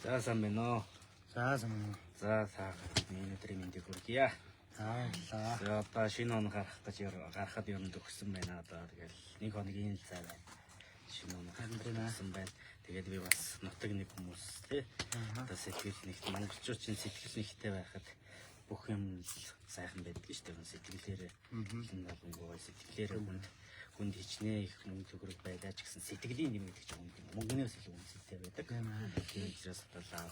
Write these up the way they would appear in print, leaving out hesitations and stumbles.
За сайн байна уу? За сайн байна. За миний өдрийн мэндийг хүргье. За. Одоо шинэ он гарахад ер нь төгссөн байна одоо. Тэгэл нэг хоногийн цай байна. Шинэ он гарсан байна. Тэгээд би бас нутаг нэг хүмүүс тий. Одоо сэтгэл нэгт монголчууд чинь сэтгэл нэгтэй байхад бүх юм сайхан байдаг шүү дээ. Сэтгэлээрээ сэтгэлээрээ хүнд хичнээн их мөнгө төгрөг байлаа ч гэсэн сэтгэлийн юм гэдэг чинь мөнгнөөс илүү үнэтэй байдаг. Тийм учраас одоо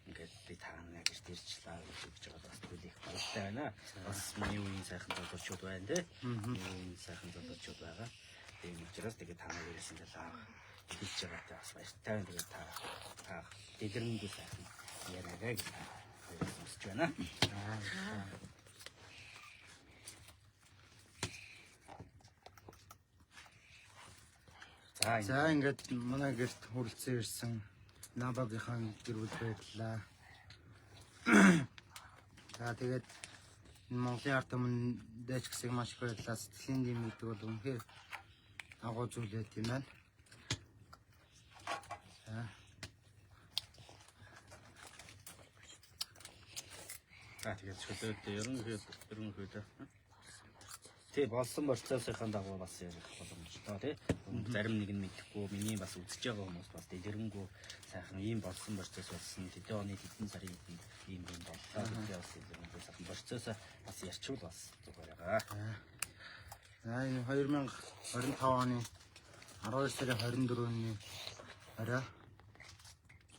ингээд би таана гэж дэрчлээ гэж байгаа бас түлэх баяртай байна. Бас миний үеийн сайхан залуучууд байна те. Үеийн сайхан залуучууд байгаа. Тийм учраас тэгээд танаа дээрээс ингээд хийж байгаатай бас баяртай байна. Тэгээд та дэлгэрэнгүй сайхан яриагаа гэж сонсож байна. За ингээд манай гэрт хүрэлцэн ирсэн Набагийнхаа гэр бүл байдлаа. За тэгээд Монголын ард түмэн дэч гэсэн маш их байдлаа сэтгэлийн дэм гэдэг бол үнэхээр агуу зүйл байт юм байна. За тэгээд чөлөөтэй ерөнхийдөө тий болсон процессынхаа дагуу бас ярих боломжтой тий. Зарим нэг нь мэдэхгүй миний бас үзэж байгаа хүмүүс бас дэлгэрэнгүй сайхан ийм болсон процесс болсон. Тэдний оны хэдэн сарын ийм боллоо гэдэг бас дэлгэрэнгүй сайхан процесс бас ярьчвал бас зүгээр байгаа. За энэ 2025 оны 12 сарын 24-ний орой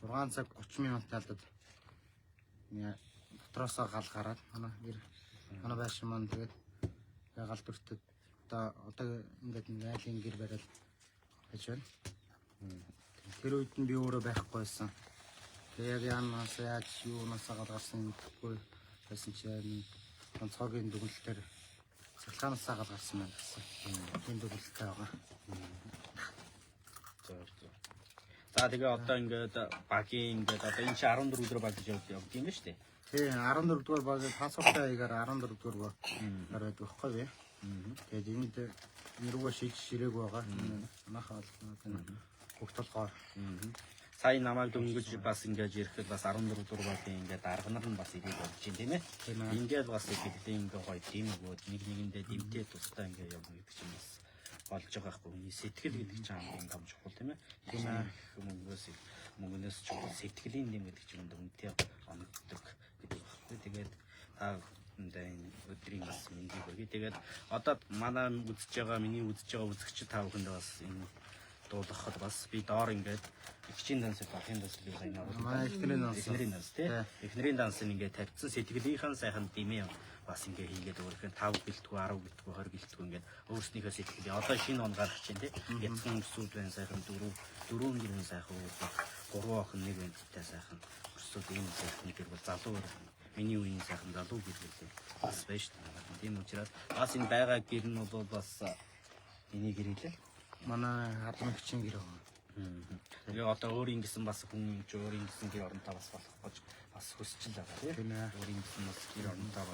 6 цаг 30 минутын алдад дотроосоо гал гараад манай байшин маань тэгээд гал дүртөд одоо ингээд айлын гэр бариад байж байна. Тэр үед нь би өөрөө байхгүй байсан. Тэгээд яанаас яаж юунаас гарсан гэдэггүй байсан чинь онцгойн дүгнэлтээр цалхаанаас гарсан байна гэсэн. Тийм дүгнэлттэй байгаа. За тэгээ одоо ингээд багийн ингээд одоо энэ чи 14 өдөр баг гэж явдаг юм ба шүү дээ. Тий 14 дугаар баг тасалтай аягаар 14 дугаар барайд байхгүй би. Тэгээд энд нэрүүгээ ширэг байгаа. Манайхаа бүх толгоор. Сайн намайг дөнгөж бас ингэж ирэхэд бас 14 дугаар багийн ингээд арга нар нь бас ирээд болж байна тийм ээ. Ингээд бас сэтгэлийн ингээд гоё тийм өгөөд нэг нэгэндээ дэмтэй тустай ингээд явна гэдэг чинь бас болж байгаа хгүй. Сэтгэл гэдэг чинь хамгийн том чухал тийм ээ. Мөнгнөөс чухал сэтгэлийн дэм гэдэг чинь үнэтэй онцдог гэдэг. Тэгээд өдрийн бас мэндийг өгье. Тэгээд одоо манай миний үзэж байгаа үзэгчид та бүхэнд бас энэ дуулгахад бас би доор ингээд ихчийн данс бахын данс би сайн манай эхнэрийн данс тий. Эхнэрийн данс ингээд тавьсан сэтгэлийнхэн сайхан димээ бас ингээд хийгээд өөрөөр 5 гэлтгүү 10 гэлтгүү 20 гэлтгүү ингээд өөрснийхөө сэтгэлээ одоо шинэ он гарах чинь тий. Ятсан өсвөл байна сайхан дөрөв гэрэн сайхан 3 охин нэг бэнттэй сайхан өсвөл ийм сайхан гэр бол залуу миний үеийн сайхан залуу гэр бүл бас байж таа. Тийм учраас бас энэ байгаа гэр нь бол бас миний гэр хэлээ. Манай хадмагчийн гэр байгаа. Тэгээ одоо өөрийн гэсэн бас хүн өөрийн гэсэн гэр оронтой бас болох гэж бас хүсэж байгаа тийм ээ. Өөрийн гэсэн бас гэр оронтой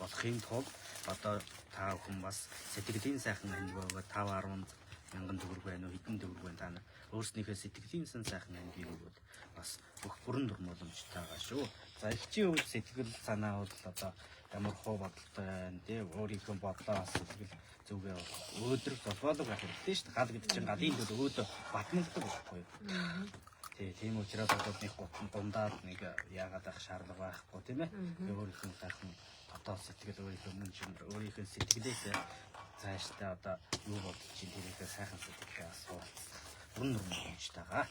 болохын тулд одоо та бүхэн бас сэтгэлийн сайхан ангигаа 5-10 мянган төгрөг байна уу хэдэн төгрөг байна та нар өөрснийхөө сэтгэлийн сайхан ангиг бол бас бүх бүрэн дүрмөөлөмжтэй байгаа шүү. За ихчийн үед сэтгэл санаа бол одоо ямар хөө бодолтой байна тий өөрийнхөө бодлоо бас сэтгэл зүгээ өөдрөг толгойлог байх хэрэгтэй шүү дээ. Гал гэдэг чинь галын дэл өөдөө батналдаг байхгүй юу? Тийм учраас одоодных гутан дундаад нэг яагаад ах шаардлага байхгүй тийм ээ. Өөрийнхөө сайхан дотоод сэтгэл өөрийнхөө сэтгэлээс цаашдаа одоо юу бодож чинь тэрийгээ сайхан сэтгэлээ асуух бүрэн дүрмөөлөмжтэйгаа.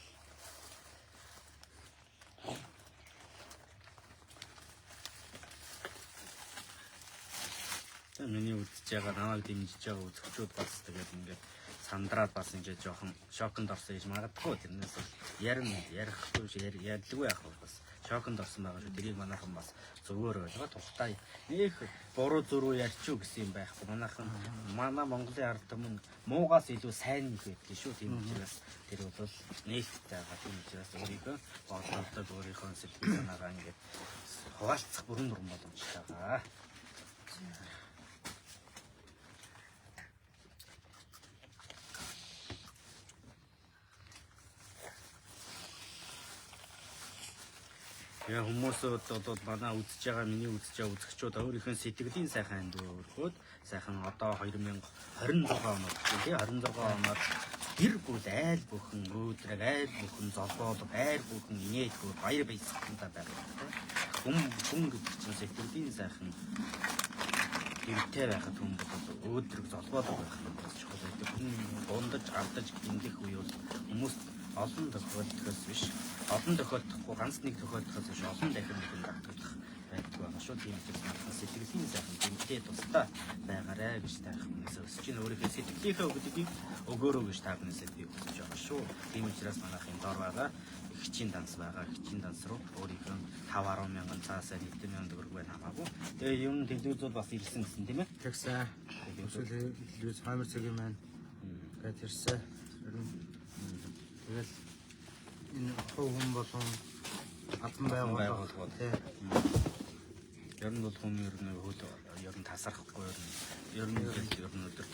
Миний үзэж байгаа намайг дэмжиж байгаа үзэгчүүд бас тэгээд ингээд сандраад бас ингээд жоохон шоконд орсон гэж магадгүй тэрнээс ярихгүй ярьдаггүй яах вэ бас шоконд орсон байгаа шүү. Тэрийг манайхан бас зөвөр ойлгоо тустай их буруу зөрүү ярьчих гэсэн юм байхгүй. Манай Монголын ард түмэн муугаас илүү сайн нэг байдаг шүү. Тийм учраас тэр бол нээлттэй байгаа. Тийм учраас өөрийнхөө бодлолтой өөрийнхөө сэтгэл санаагаа ингээд хуваалцах бүрэн дүрм боломжтой байгаа. Тэгээ хүмүүсүүд одоо манай үзэж байгаа миний үзэж байгаа үзэгчүүд өөрийнхөө сэтгэлийн сайхан өргөөд сайхан одоо 2026 онд тий 26 оноор гэр бүл айл бүхэн өөдрөг айл бүхэн золбоолог айл бүхэн инээдгүй баяр баясгалантай байгаа тий хүн гэдэг чинь сэтгэлийн сайхан гэртэй байхад хүн бол өөдрөг золбоолог байх юм бас чухал байдаг. Хүн дундаж ардаж гиндэх үе бол хүмүүс олон тохиолдохоос биш олон тохиолдохгүй ганц нэг тохиолдохоос биш олон дахин нэг дагтагдах байдаг байна шүү. Тийм учраас сэтгэлийн сайхан гэмтээ тусдаа байгаарэ гэж таахнаас өсч ин өөрийнхөө сэтгэлийнхээ өгдгийг өгөөрөө гэж таахнасаа би хүсэж байгаа шүү. Тийм учраас манайхын дор байгаа ихчийн данс байгаа. Ихчийн данс руу өөрийнхөө 5-10 мянган цаасаа 100,000 төгрөг байна хамаагүй. Тэгээ юм телевизүүд бас ирсэн гэсэн тийм ээ. Тэгсэн. Телевиз хамар цагийн маань гэж ирсэн. Тэгэл энэ хүн болон албан байгууллага тийм. Ер нь бол хүн ер нь хөл ер нь тасархгүй ер нь өдөр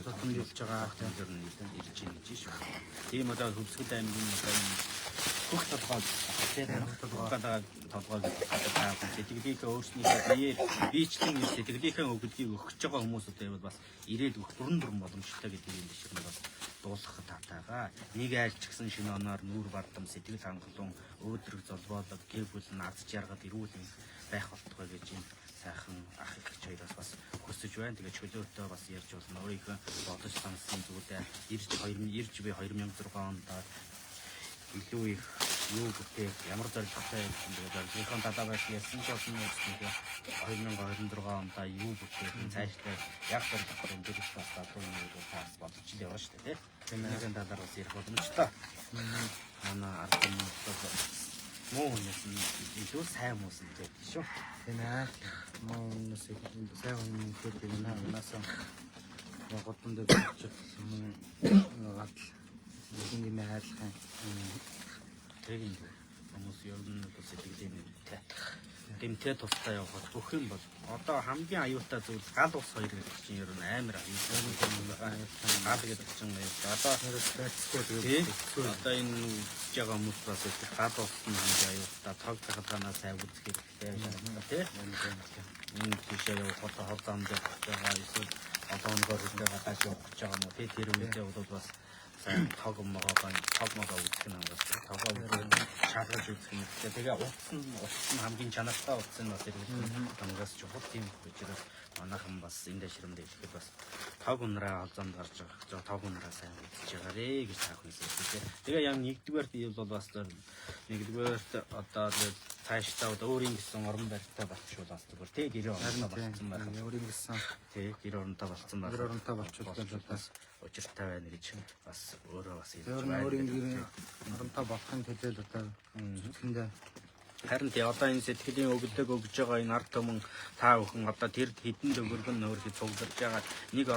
тутамд явж байгаа тийм ер нь ирж ийн гэж шүү. Тийм одоо Хөвсгөл аймгийн одоо бүх толгой сэтгэлийнхээ өөрснийхөө биечлэн сэтгэлийнхээ өгдгийг өгч байгаа хүмүүсүүд байвал бас ирээд өгөх бүрэн боломжтой гэдэг юм биш юм бол дуулах татаага нэг айлч гэсэн шинэ оноор нүүр бардам сэтгэл хангалуун өөдрөг золбоолог гэр бүл наз жаргал эрүүл байх болтугай гэж юм сайхан ах их хоёроос бас хүсэж байна. Тэгээ чөлөөтэй бас ярьж болно. Өөрийнхөө бодож сансан зүйлээ ирж би 2006 онд илүү их юу гэдэг ямар зорилготой юм бэ? Зорилгын талаа байх ясан ч болсон үстэй 2026 онд юу бүтээх цаашдаа яг зорилготой юм дэрс бас одоо юу таас бодож л яваа шүү дээ. Тэмээгийн талаар бас ярих боломжтой. Манай ард хүмүүс муу хүмүүс илүү сайн хүмүүс нь байдаг шүү. Тийм ээ. Муу хүмүүс сайн хүмүүс гэдэг нь унаасаа годон дээр бичиж гад нэг юм хайрлах юм. Тэгээд хүмүүс ер нь бол сэтгэлийн гэмтээ тустай явах бүх юм бол одоо хамгийн аюултай зүйл гал ус хоёр гэдэг чинь ер нь амар аюултай гал гэдэг чинь одоо энэ үсэж байгаа хүмүүс бас их гал ус нь хамгийн аюултай тог захалгаанаа сайн үзэх хэрэгтэй шаардлагатай тийм энэ тийшээ явах хол зам дээр байгаа эсвэл одоогоор хэлээ гадааш явах гэж байгаа юм уу тэр үедээ бол бас тог могоо үзэх нь бас тогоо шалгаж үзэх юм. Тэгээ утас нь хамгийн чанартай утас нь бас хамгаас чухал тийм учраас манайхан бас энэ дэшрэмдээ ихэд бас тог унраа олзонд гарч байгаа. Тог унраа сайн үзэж байгаарэ гэж таах хүсэж. Тэгээ яг нэгдүгээрт бол бас нэгдүгээрт одоо цаашдаа өөрийн гэсэн орон байртай болчихвол бас зүгээр тий гэр оронтой болцсон байх. Өөрийн гэсэн тий гэр оронтой болцсон байх. Гэр оронтой болчихвол бас учиртай байна гэж бас өөрөө бас хэлж байна. Өөрийн гэр оронтой болохын төлөө одоо зүтгэндээ харин тий одоо энэ сэтгэлийн өгдөг өгж байгаа энэ ард түмэн та бүхэн одоо тэр хэдэн төгрөг нь өөрөөр цуглаж байгаа нэг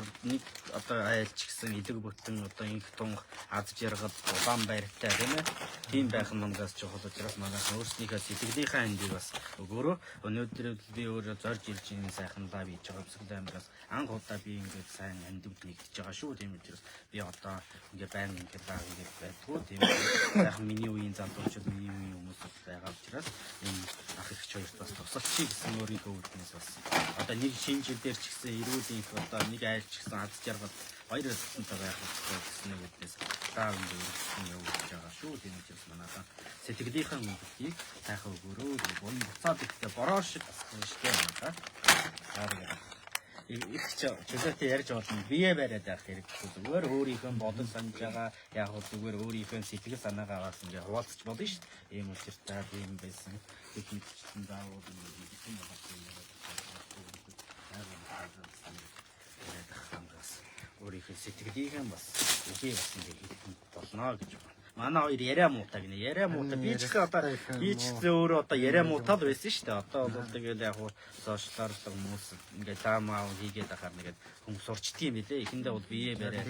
одоо айлч гэсэн элэг бүтэн одоо инх тунх аз жаргал улаан байртай тийм ээ тийм байх мангаас чухал учраас манайхан өөрснийхөө сэтгэлийнхаа эндийг бас өгөөрөө өнөөдөр би өөрөө зорж ирж байгаа сайхан лав хийж байгаа Хөвсгөл аймагаас анх удаа би ингээд сайн амьд нэгдэж байгаа шүү тийм учраас би одоо ингээд байнга ингээд лав хийж байдгүй тийм сайхан миний үеийн залуучууд миний үеийн хүмүүс байгаа учраас энэ ах их хоёрт бас тусалчих гэсэн өөрийнхөө үүднээс бас одоо нэг шинэ жил дээр ч гэсэн эрүүлийн одоо нэг айлч гэсэн аз жаргал баяр хөөртэй байх гэсэн үүднээс даав энэ явуулж байгаа шүү. Тийм учраас манайхан сэтгэлийнхаа үндсийг сайхан өгөөрөө гон буцаад ихтэй бороо шиг асах штэ байна. Их чөлөөтэй ярьж болно. Бие бариад явах хэрэгтэй. Зүгээр өөрийнхөө бодол санаж байгаа яг зүгээр өөрийнхөө сэтгэл санаагаа бас ингээ хуваалцах болно шүү дээ. Ийм учиртай юм байсан. Техникчдэн заавал юм өөрийнхөө сэтгэлийг бас үгүй бас ингээ хэлэх болно гэж байна. Манай хоёр яриа муутай гинэ. Яриа муутай. Би ч гэсэн одоо өөрөө одоо яриа муутал байсан шүү дээ. Одоо бол тэгэл яг сошиалар хүмүүс ингээ даамаа хийгээд ахаар нэгэд хүмүүс сурчдгийм билээ. Эхэндээ бол бие бариад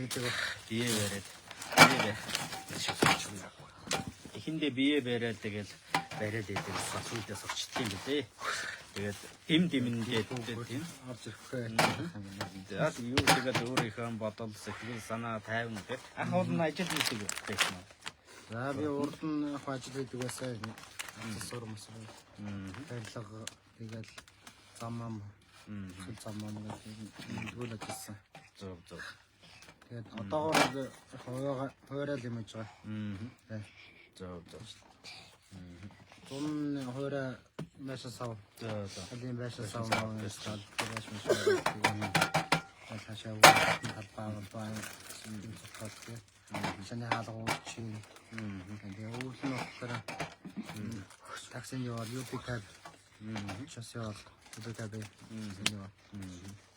эхэндээ бие бариад тэгэл бариад идэв сүүлдээ сурчдгийм билээ. Тэгээд димэндээ тийм орж ирэхгүй. Яг юу тэгээд өөрийнхөө бодол сэтгэл санаа тайван гэдэг. Ах бол ажил хийдэг байсан. За би урд нь ажил хийдэг байсан. Сурмас. Барилга тэгэл замам замам гэдэг тэгвэл ажилласан. Зөв. Тэгээд одоогоор хойроо л юм хийж байгаа. Зөв. Зун хойроо машин сав. Зөв. Алин машин сав мөн машин хашаа талбаа сумдтай. Шинэ хаалга чинь. Тэгээд өвөл нь болохоор таксин яваад UP-тэй шос яваад UP-тэй яваад.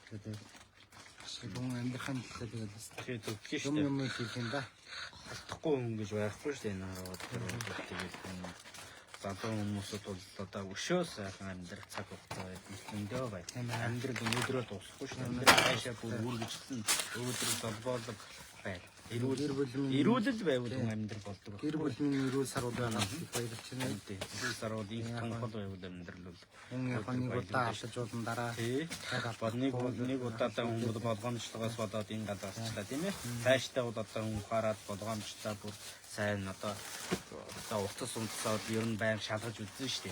Тэгээд шигүүн амьдрахын тэгээд Тэгээд өгөх шүү юм хийх юм да. Алдахгүй хүн гэж байхгүй шүү дээ энэ хараад тэгээд залуу хүмүүсд бол одоо өшөө сайхан амьдрах цаг хугацаа зөндөө байна. Амьдрал өнөөдрөө дуусахгүй шүү дээ. Амьдрал цаашаа бүр үргэлжлэн өөдрөг долбоолог байна. Эрүүлэл байвал хүн амьдрал болдог. Гэр бүлийн эрүүл сар удаа баярлж байна. Эрүүл сар бол их тонхол байвал амьдрал бол нэг удаа алж уулан дараа нэг удаадаа хүн бол болгоомжлогоос болоод энэ гадаачлаа тийм ээ. Цаашдаа бол одоо хүн хараад болгоомжтой бүр сайн одоо утас унтсаад ер нь байнг шалгаж үзэн шүү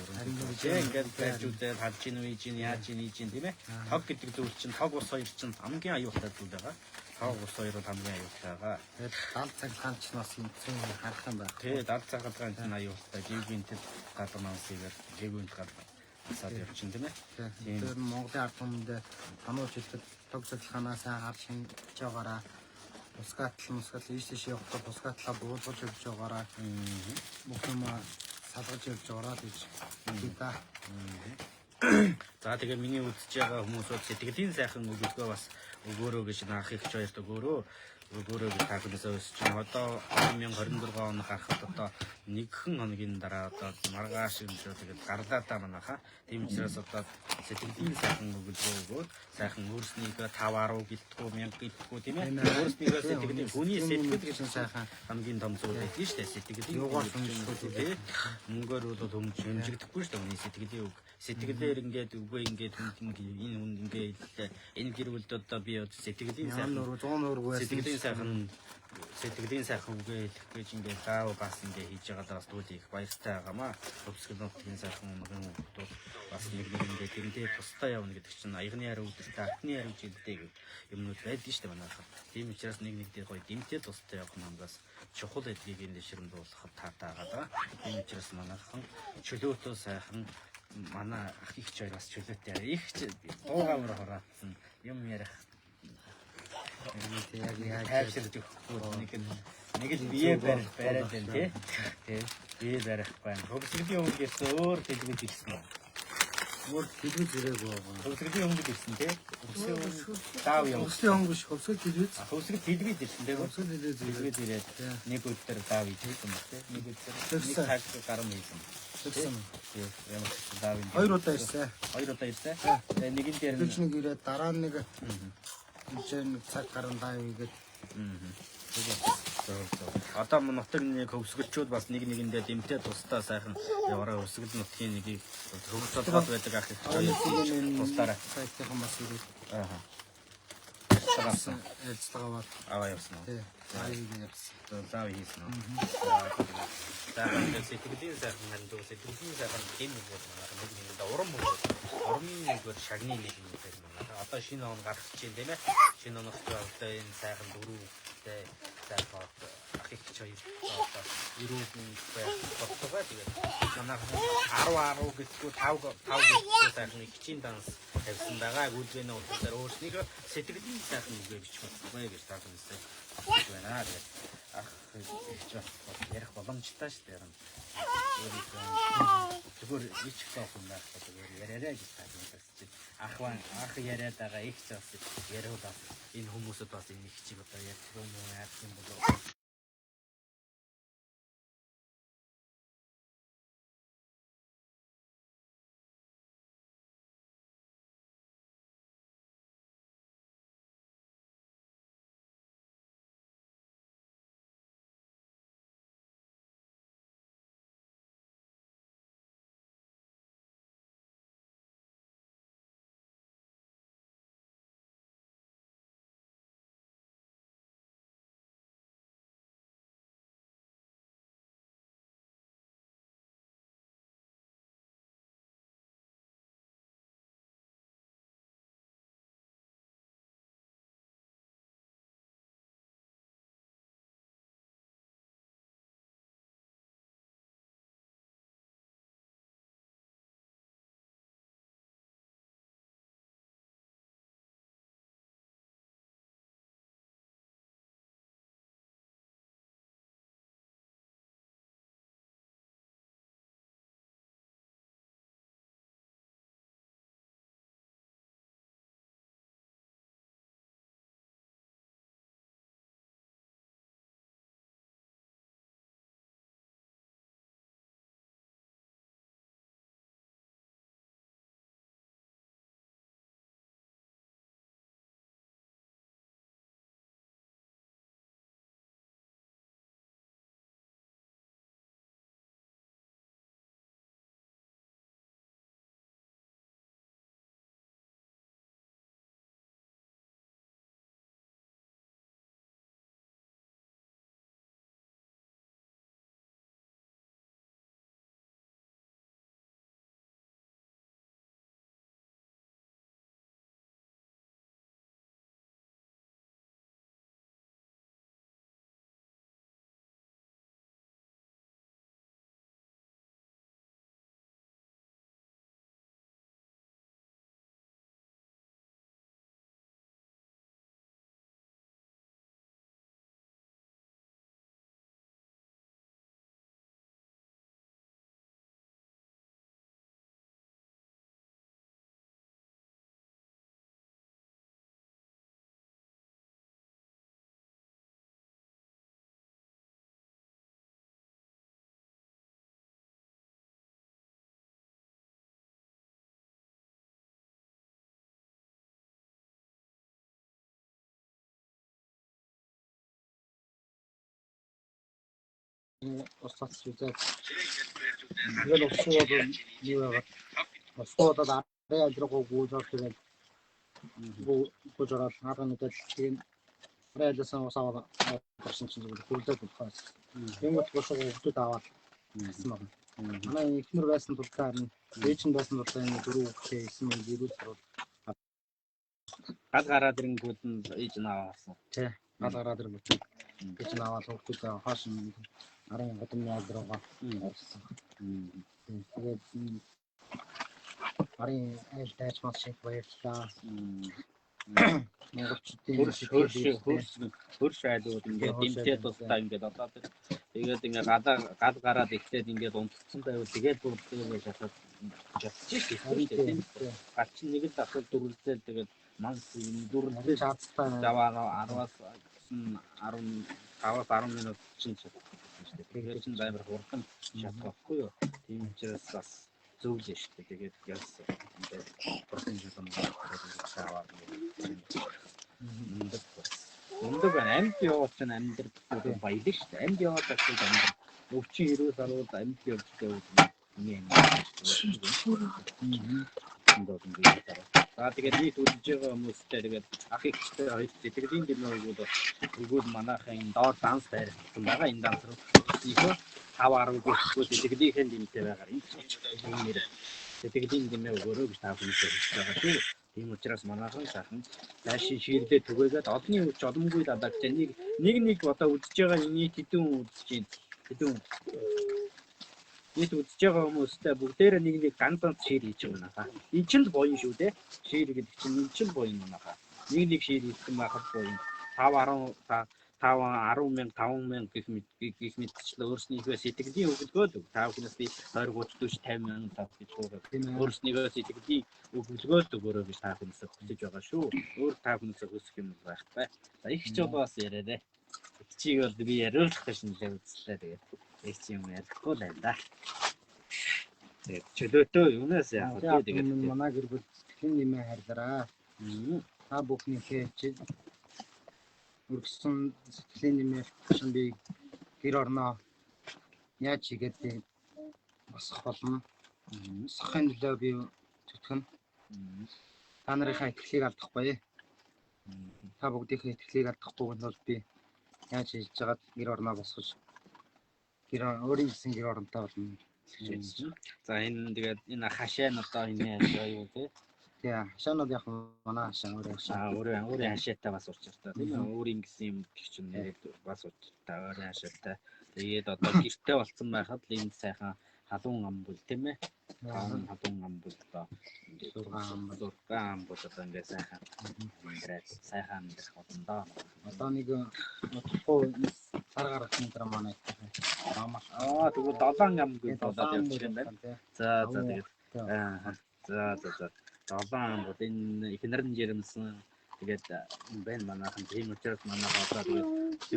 дээ. Ингээд байж үзээд харж ийн үеж ийн яаж ийн хийж ийн тийм ээ. Тог гэдэг зүйл чинь тог ус хоёр чинь хамгийн аюултай зүйл байгаа. Тог ус хоёр бол хамгийн аюултай байгаа. Тэгээд 70 цагаан ч бас юм харах юм байна. Тий 70 цагаан чинь аюултай. Гівгинтэд гадар мансигээр гівгинт гадар саад явчихна тийм ээ. Тэгээд Монголын ард түмэнд танууч хэлэхэд тог цэцлэханаа сайн харж шинж байгаараа Мускатл ийш явахдаа Мускатлаа буулгаж явж байгаараа бүх юм салгаж явж байгаараа гэж хэлээ. За тэгээ миний үзэж байгаа хүмүүсүүд сэтгэлийн сайхан өгөлгөө бас өгөөрөө гэж ах их хоёрт өгөөрөө гэж тагнасаа өсч байна. Одоо 2024 он гарахад одоо нэгэн хоногийн дараа одоо маргааш юм шиг тэгээд гарлаа та манайха. Тийм учраас одоо сэтгэлийн сайхан өгөлгөө өгөөд сайхан өөрснийгөө 5-10 гэлтгүү 1000 гэлтгүү тийм ээ. Өөрснийгөө сэтгэлийн хүний сэтгэл гэж сайхан хамгийн том зүйл байдаг шүү дээ. Сэтгэлийн юугаар хэмжүүлээ. Мөнгөөр бол хэмжигдэхгүй шүү дээ. Хүний сэтгэлийн үг. Сэтгэлээр ингээд үгүй ингээд энэ хүн ингээд энэ гэр бүлд одоо би сэтгэлийн сайхан 100 сэтгэлийн сайхан үгээ хэлэх гэж ингээд заав бас ингээд хийж байгаа бас түүх их баяртай байгаамаа. Өвсгөл нутгийн сайхан өмнө хүмүүс бас нэг ингээд тэрнээ тусдаа явна гэдэг чинь аягны хариу өдөртөө атны хариу жилдээ гэх юмнууд байдаг шүү дээ манайхаа. Тийм учраас нэг дээр гоё дэмтэй тусдаа явах нь бас чухал эдгийг энэ ширэнд болох таатай байгаа. Тийм учраас манайхан чөлөөтөө сайхан манай ах их ч бас чөлөөтэй их дуугаар хороодсон юм ярих. Яг хайширч нэг л бие барих байраад байна тий. Бие барих байна. Хөвсгөлийн өнгөс өөр хэлбэл ирсэн байна. Өөр хэлбэл зэрэг байгаа. Хөвсгөлийн өнгөд ирсэн тий. Даав юм. Хөвсгөлийн өнгөш хөвсгөл хэлбэл. Хөвсгөл хэлбэл ирсэн тий. Хөвсгөл хэлбэл ирээд нэг өдөр даав хийсэн юм тий. Нэг өдөр нэг цаг гарам хийсэн. Тий. Ямар даав юм. 2 удаа ирсэн. 2 удаа ирсэн. Тэгээ нэгэн дээр нэг ирээд дараа нэг энэ цаг гарan даав игээд. Одоо нутаг нэг хөвсгөлчүүд бас нэг нэгэндээ дэмтэй тусдаа сайхан яваараа өсгөл нутгийн нэгийг хөвс толгойд байдаг ах их тусдаараа сайхан бас ирээд. Цагаасан. Ажиллагаа бол аваа явсан уу? Тий. Заав хийсэн үү? Тэгээд сэтгэлийн сайхан хандуу сэтгэлийн сайхан тийм нэг нэг уран урмын нэгээр шагны нэг юм байна. Одоо шинэ он гарах чинь тийм ээ. Шинэ оногч одоо энэ сайхан дөрөвтэй сайхан ах их чой одоо ирүүн байх болтойгоо тэгээд манай 10 гэдэггүй 5 гэдэггүй сайхан их чин данс тавьсан байгаа. Гүйлгэн утгаар өөрснийгөө сэтгэлийн сайхан үгээ бичих болтойгоо гэж таасан байна. Тэгээд ах их ярих боломжтой шүү дээ. Зүгээр ич тоох юм байх зүгээр яриараа гэж таасан чинь ах яриад байгаа их ч бас яриулаад энэ хүмүүсд бас энэ их чиг одоо ярьх юм уу яах юм болоо ус цац үзээд тэгэл усуу бол юу яагаад усуудад арын ажрагуу гүйжүүл тэгээд гүйж ороод хаалга мэдэл тийм арын ажласан ус аваад авсан чинь зүгээр хөрлөөд болохоос тэнгуут бошоо хөвдөд аваад гэсэн байна. Манай ихнэр байсан тул харин ээж нь байсан тул энэ дөрөв хүүхдээ исэн мэн гэрүүл сурвал гал гараад ирэнгүүт нь ээж нь аваасан. тий гал гараад ирэнгүүт ээж нь аваад хүүхдээ хоош арын гадны ядруугаа орсон. Тэгээд арын айл дайч мас шиг баярлаа. Хөрш айлууд ингээд дэмтээ тусдаа ингээд одоо тэгээд ингээд гал гараад ихтэй ингээд унтцсан байвал тэгээд бүрдээ шатаад чадчих тийм. Гал чинь нэг л асуу дөрвөлдөө тэгээд манс дөрвөлдөө шаацтай заваа 10-аас 15 минут чинь тэгээд чинь амар хурдан шатахгүй юу. Тийм учраас бас зөв л шүү дээ. Тэгээд яасан ингээд процент юм шаваад Өндөр байна. Амьд яваад ч амьд баялаг шүү дээ. Амьд яваад таксыг амьд. Өвчин хэрүүс арууд амьд явж байгаа юм. За тэгээд нийт үдж байгаа хүмүүстэй тэгээд ах ихтэй хоёр сэтгэлийн гинөөгүүд өгөөд манайхын доор данс байрлсан байгаа. Энэ данс руу ийхүү 5-10 гүрхгүүд сэтгэлийнхэн дэмтэй байгаа. Энэ сэтгэлийн гинөө өгөөрэй гэж та бүхэнд хэлж байгаа шүү. Тийм учраас манайхан сайхан цаашин ширлээ түгээгээд одны үуч олонгүй дадагч нэг одоо үдж байгаа нийт хэдэн үдж хэдэн нийт үдж байгаа хүмүүстэй бүгдээрээ нэг ганц шир хийж байгаа наа. Энэ ч л боён шүү дээ. Шир гэдэг чинь энэ ч л боён наа. Нэг шир хийсэн байхад боён 5-10 гэх мэтчлээ өөрснийхөө сэтгэлийн өгөлгөөл та бүхнээс би 20-30 40 50 тав гэж хуугаад өөрснийхөө сэтгэлийн өгөлгөөл өгөөрэй гэж та бүхнээс хүсэж байгаа шүү. Өөр та бүхнээс хүсэх юм байх бай. За их ч бол бас яриарэ. Чиг бол би яриулах гэж нэлээд үзлээ. Тэгээд их ч юм ярихгүй л байна да. Тэгээд чөлөөтөө юунаас яах вэ? Тэгээд манай гэр бүл хэн нэмээ хайрлаараа. Та бүхнийхээ чи өргөсөн сэтгэлийн нэмээр шин би гэр орноо яаж хийгээд би босох болно. Босохын төлөө би зүтгэн. Та нарынхаа итгэлийг алдахгүй. Та бүгдийнхээ итгэлийг алдахгүй бол би яаж хийж жагаад гэр орноо босгож өөрийн гэсэн гэр оронтой болно. За энэ тэгээд энэ хашаа нь одоо энэ юу вэ? Тэгээ хашаанууд яг манай хашаа өөрийн хашаатай бас учиртай. Тийм өөрийн гэсэн юм гэх чинь бас учиртай. Өөрийн хашаатай. Тэгээд одоо гэртээ болцсон байхад л энэ сайхан халуун ам бүл тийм ээ. Халуун ам бүл одоо зургаан ам бүл одоо ингээ сайхан амьдрах болондоо. Одоо нэг утгагүй сар гарах юм дараа манай тэгвэл 7 ам гэж болоод явж байгаа юм байна. За тэгээд за 7 ам бол энэ ихнэр нь жирэмсэн тэгээд байна манайхан тийм учраас манайха одоо тэгээд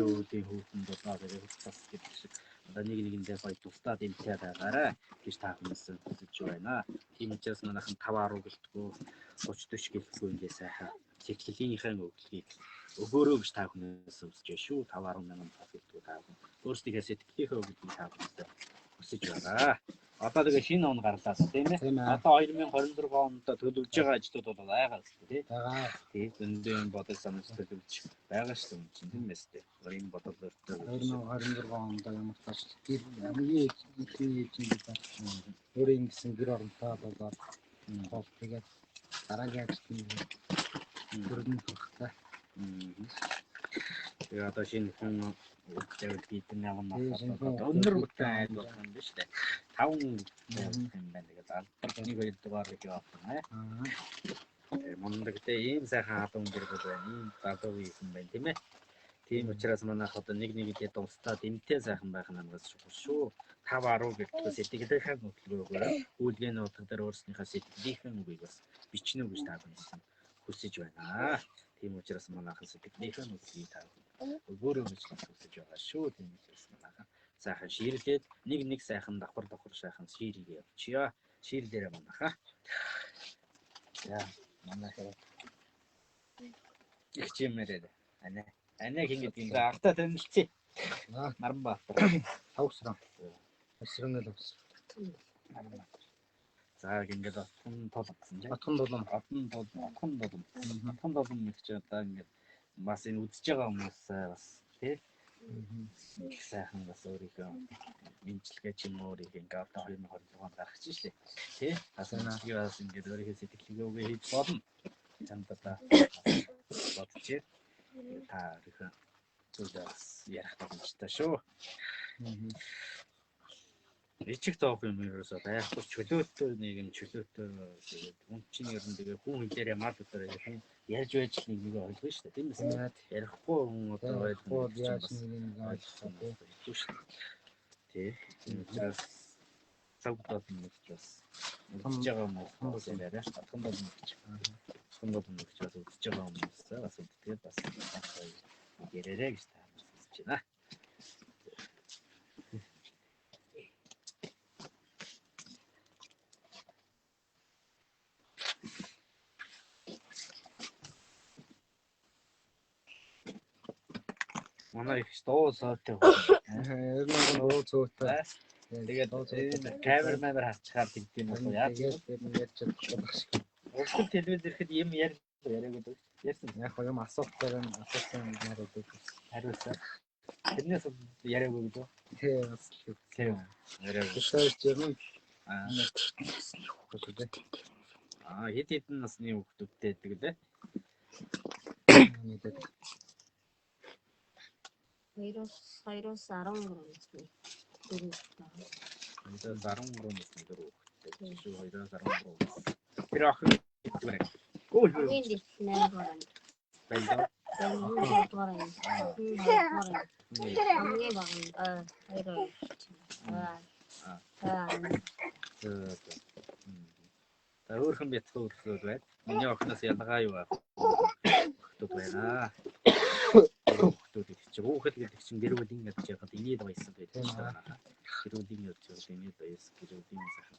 өөдийн хүүхэн болоо тэгээд бас гэдэг шиг одоо нэгэндээ гоё тусдаад имтэй байгаарай гэж та хүмүүст хүсэж байна. Тийм учраас манайхан 5-10 гэлтгүү 30-40 гэлтгүү ингээ сайхан сэтгэлийнхээ өгөлгийг өгөөрэй гэж та бүхнээс хүсэж байна шүү. 5-10 мянган гэлтгүү та бүхэн өөрсдийнхээ сэтгэлийнхээ өгөлгийг та бүхэнд хүсэж байна. Одоо тэгээ шинэ он гарлаа тийм ээ. Одоо 2026 онд төлөвлөж байгаа ажлууд бол байгаа шүү дээ. Тийм зөндөө бодол санаж төлөвлөж байгаа шүү дээ тийм ээ. Энэ бодол өртөө 2026 онд ямар тааш гэр хамгийн ихний ээжийн өөрийн гэсэн гэр оронтой болоод гол тэгээд дараагийн ажилтны төрний турхтай. Тэгээ одоо шинэ хүн үйл хийдэн явна өндөр үтэн айл болох юм биш үү? 5 юм байна. Тэгээд алдар 1-2 дугаар гэж явуулсан аа. Мондөг тэ ийм сайхан халуун гэр бүл байна. Ийм залуу юм байна тийм ээ. Тийм учраас манайх одоо нэг нэгэдээ дуустаад эмтэй сайхан байх нь амгаас шүү. 5-10 гэх сэтгэлийнхээ хөтөлбөрөөр үүлгийн утга дээр өөрснийхөө сэтгэлийнхээ үгийг бас бичнэ гэж та бүхэн хүсэж байна. Тийм учраас манайхан сэтгэлийнхээ үгийг та өгөөрэй гэж хүсэж байгаа шүү. Тийм учраас манайхан сайхан ширлээд нэг сайхан давхар сайхан ширгээ явуулчихъя. Ширлээрээ манайхаа. За манайхаа их чимээрээ. Анаа хин гэдэг юм. За автаа танилцъя. Наранбаатар. тавсран. Тавсран л авс. За ингээд отхон толгосон тийм. Отхон дулам. Отхон дулам нэг ч одоо ингээд бас энэ үдсэж байгаа хүмүүс бас тий. Сайхан бас өөрийнхөө имчилгээ ч юм уу өөрийг ингээд одоо 2026 онд гаргаж шээ. Тий. Бас ингээд өөрийнхөө сэтгэлгээгээ хийж болно. Чамд одоо бодчих. Та өөрийнхөө зүйлээс ярих боломжтой шүү. Ичиг тоог юм ерөөсөө байхгүй чөлөөтэй нийгэм чөлөөтэй тэгээд хүн чинь ер нь тэгээ хүн хэлээрээ мал өдрөө ярьж байж л нэг ойлгоно шүү дээ тийм үү? Ярихгүй хүн одоо ойлгохгүй яаж нэг ойлгохгүй шүү дээ. Тий. Учраас цаг удаад нэг ч бас үзэж байгаа хүмүүс яриараа татхан бол нэг ч. Татхан бол нэг ч бас үзэж байгаа хүмүүс бас үдгээд бас яриараа гэж та хэлж байна. Манай их дуу соотой байна. Ер нь өө цөөтэй. Тэгээд камер харцгаар тэгдэм үү яа. Тэгээд ярьж чадахгүй байх шиг. Өөрөөр телевиз ирэхэд юм яриаг үү? Ярьсан. Яг юм асуултаар нь асуусан юмар өгдөг. Хариулсан. Тэрнээс яриаг үү гэдэг. Тий, бас тийм. Яриаг. Тэшээс ер нь хэд хэдэн насны хүүхдүүдтэй гэдэг лээ. Нийтэд 2-оос 13 насны дөрөв. 2-оос 13 насны дөрөв хүүхдтэй. Шүү 2-оос 13. Тэр охин гэдэг. Ой хөө. Энд 8 гаруй. Байна. Хамгийн баган. Та өөрхөн бяцхан өрсөд байна. Миний охиноос ялгаа юу аа? Хүүхдүүд байна. Хүүхдүүд чи хүүхэд гэдэг чинь гэр бүлийн гэж яхад инээд баясан байдаг шүү дээ. Гэр бүлийн гэж инээд баяс гэр бүлийн сайхан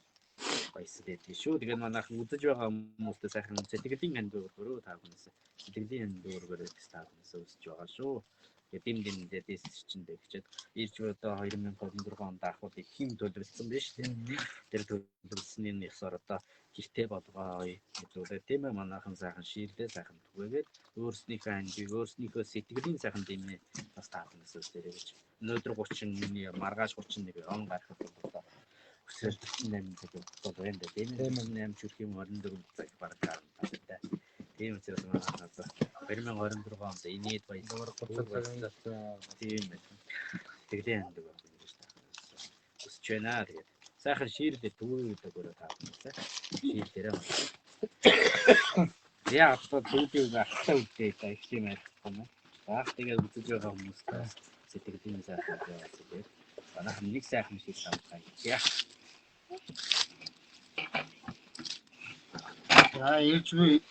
баясан байдаг шүү. Тэгээд манайхан үзэж байгаа хүмүүстэй сайхан сэтгэлийн хандуургөрөө та бүнээс сэтгэлийн хандуургөрөө та бүнээс өсөж байгаа шүү. Эдийн дэс чинь тэгчээд ирж одоо 2024 онд ахвал их хэм төлөвлөсөн биз дээ. Тэр төлөвлөсний нэсээр одоо гэртээ болгоё гэдэг тийм ээ манайхан сайхан ширлээ сайхан түгээгээд өөрснийхөө ангийг өөрснийхөө сэтгэлийн сайхан дэмээ бас таахнаас үсэрэй гэж. Өнөөдөр 30-ны маргааш 31 он гарахад одоо өсөж 48 гэдэг бол байна дээ тийм ээ 8 чүрх юм 24 цаг баг гарна. Тийм учраас манайхан 2024 онд инээд баялгаар 30 цаг тийм ээ. Тэглийн андаг байна гэж таахнаас өсч байна тэгээд. Сайхан ширлээ төвөөд өгөөрэй таахнаас. Ширлээрээ. Яа одоо төвдөө ахтай үдээ та их юм байна. За тэгээд үзэж байгаа хүмүүс сэтгэлийн сайхан яваад тэгээд манайхан нэг сайхан шиг самтаа яа. За ээж би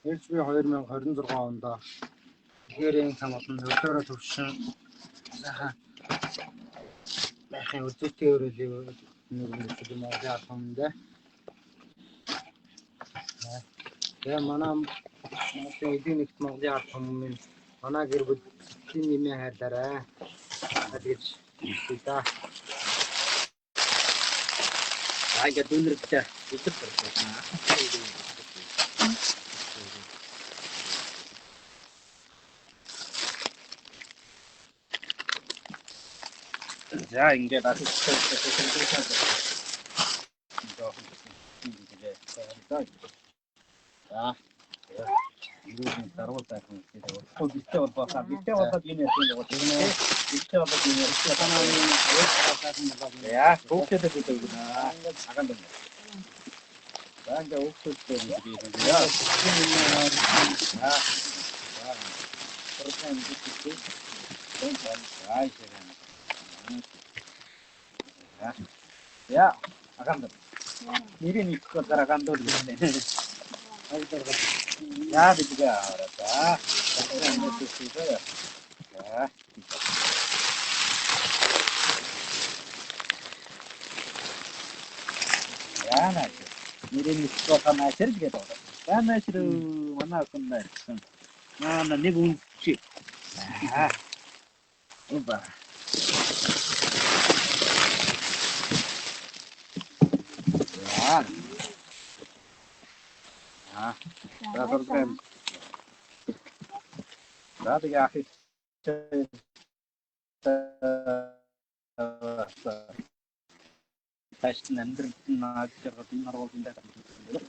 2026 онд гэрийн цам болон өдөөрөө төвшин сайхан байхын үзэлтэй өрөөлөв нэг юм аа хэмдэ. Я манам эдийн нэгт Монголын ард түмэн манай гэр бүл сэтгэлийн нэмээ хайрлаарай. Тэгэж хэлээ. Аяа дүнэртэй үзэл байна. За ингээд асууж За. Ирүүний даруул сайхан гэдэг. Хөө битээ болбоо. Битээ болоод юм ярьсан юм байна. Битээ болоод юм ярьсан. Танаа яа, хүүхдэд гэдэг юм аа. Аган байна. За ингээд хүүхдэд гэдэг юм яа. Процент гэдэг. Ай ширэн. Я, аган байна. Нэрийн их гараа гандуул гэдэг. Яа бигээ аваад. Яна. Нэрийн их гараа сэрж гэдэг. Яна ширүү манай хүнээр. Наа нэг үнчи. Оба. За сургам. За тэгээ ах их таашин амьдрал наад зэрэг энэ орволын дээр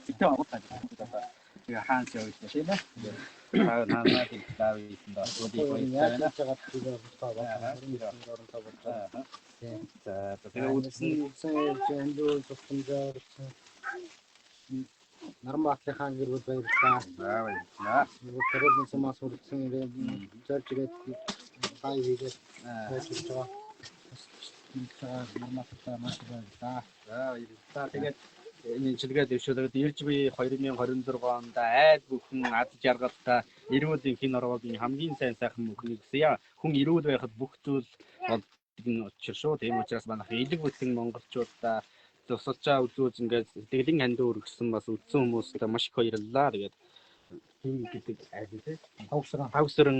битээ авах гэдэг. Тэгээ хаанч явж тийм ээ. Наанаа тийм ийм даа. За тэгээ Эндүү тусламжаар Нармбаатны хаан гэр бүл баярлалаа. баярлалаа. Тэрэлэн сумаас үргэлжлэн ирээд зорж ирээд сая хийгээд ажиллаж байгаа. Нармбааттай маш баярлалаа. За баярлалаа. Тэгээд энэ чилгээ дэвшүүлээд ирж би 2026 онд айд бүхэн ад жаргалтай эрүүл энхийн орволын хамгийн сайхан бүхнийг хүсье. Хүн эрүүл байхад бүх зүйл болдгоо учир шүү. Тийм учраас манайх элэг бүтэн монголчуудаа тусалчаа үзүүж ингээд сэтгэлийн хандуу өргөсөн бас үдсэн хүмүүстээ маш их баярлалаа. Тэгээд тийм гэдэг айд тийм тавсран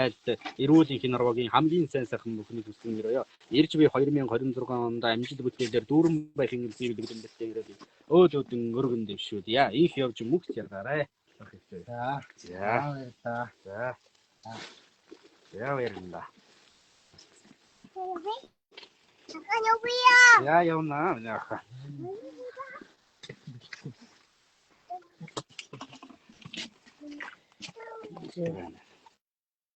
айд эрүүл энхийн орвогийн хамгийн сайхан бүхнийг хүссэн мөрөө. Ирж би 2026 онд амжилт бүтээлээр дүүрэн байхын үлсийг бэлгэлэнтэй ирээд өөдөөдөн өргөн дэвшүүлье. Их явж мөхч яргаарай. За. За баярлалаа. Ja, явна. Яаха. Зэ.